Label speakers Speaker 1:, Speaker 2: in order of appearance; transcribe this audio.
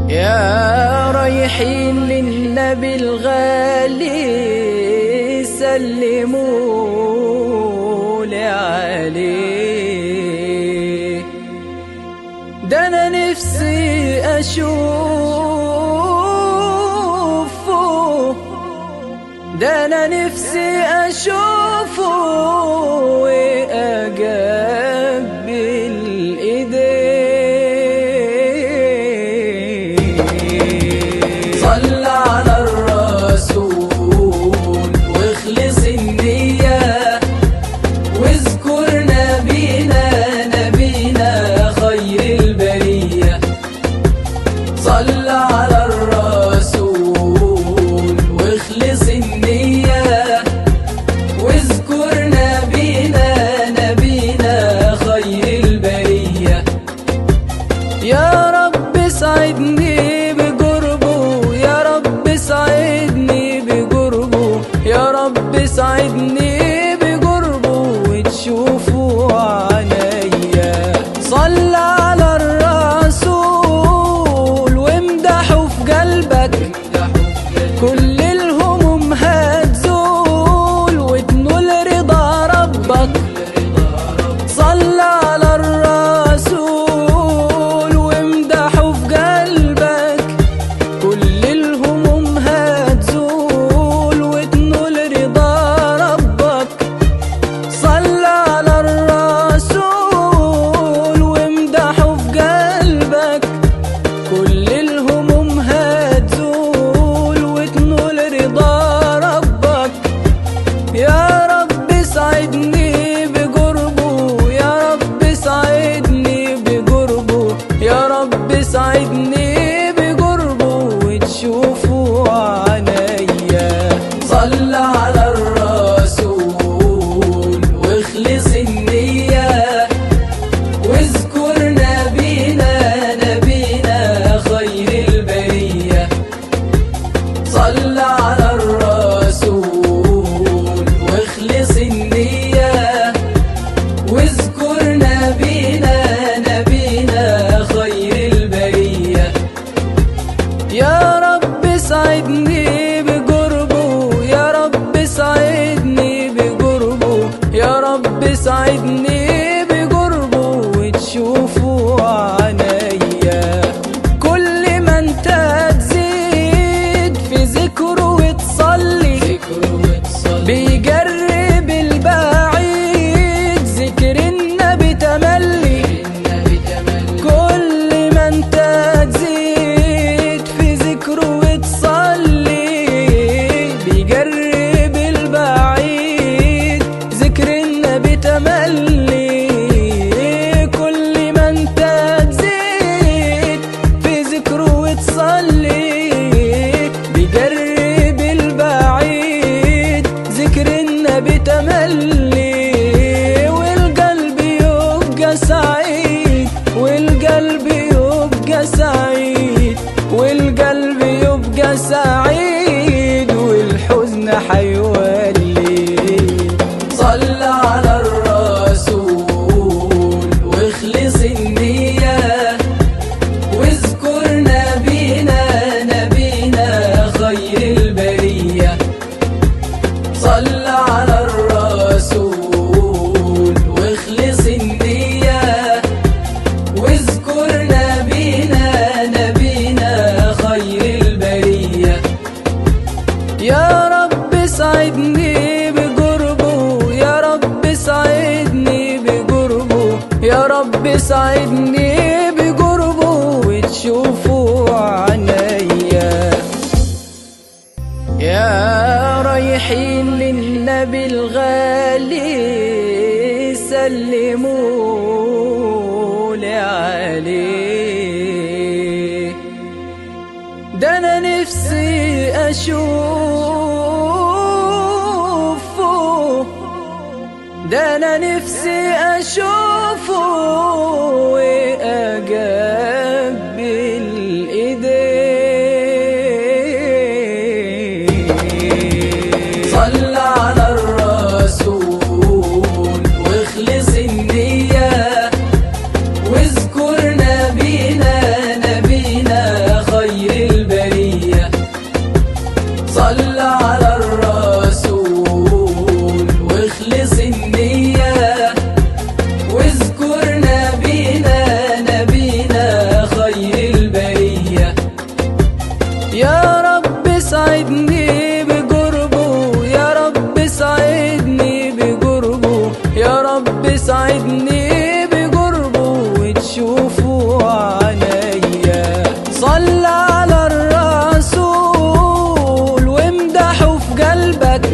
Speaker 1: يا رايحين للنبي الغالي سلموا لي عليه، ده انا نفسي اشوفه، ده انا نفسي اشوفه واقبل ايديه. صل على الرسول واخلص النية واذكر نبينا خير البرية. صل على الرسول واخلص النية واذكر نبينا خير البرية. يا رب ساعدني بقربه، يا رب ساعدني بقربه، يا رب ساعدني بقربه وتشوفوا عينيا. صل على الرسول وامدحه في قلبك، كل الهموم هتزول وتنول رضا ربك. صل على الرسول وامدحه في قلبك، كل الهموم هتزول وتنول رضا ربك. صل على الرسول وامدحه في قلبك، كل الهموم هتزول وتنول رضا ربك. يا رب ساعدني بقربه، يا رب ساعدني بقربه، يا رب ساعدني بقربه وتشوفوا عينيا. صل على الرسول واخلص النية واذكر نبينا خير البرية. صل على الرسول واخلص النية واذكر نبينا خير البرية. يا رب ساعدني بقربه، يا رب ساعدني بقربه، يا رب ساعدني بقربه وتشوفوا عينيا. كل ما انت تزيد في ذكره وتصلي بيقرب البعيد ذكر النبي تملي. كل ما انت تزيد في ذكره وتصلي بيقرب البعيد ذكر النبي تملي. كل ما انت تزيد في ذكره وتصلي بيقرب البعيد ذكر النبي تملي. والقلب يبقى سعيد، والقلب يبقى سعيد، والقلب يبقى سعيد والحزن حيولي. صل على الرسول واخلص النية واذكر نبينا خير البرية. صل على الرسول واخلص النية واذكر نبينا خير البرية. يا رب ساعدني بقربه، يا رب ساعدني بقربه، يا رب ساعدني بقربه وتشوفوا عينيا. يا رايحين للنبي الغالي سلموا لي عليه، ده انا نفسي اشوفه، ده انا نفسي اشوفه واقبل ايديه. صل على الرسول واخلص النية واذكر نبينا خير رب ساعدني بقربه وتشوفه عينيا. صلى على الرسول وامدحه في قلبك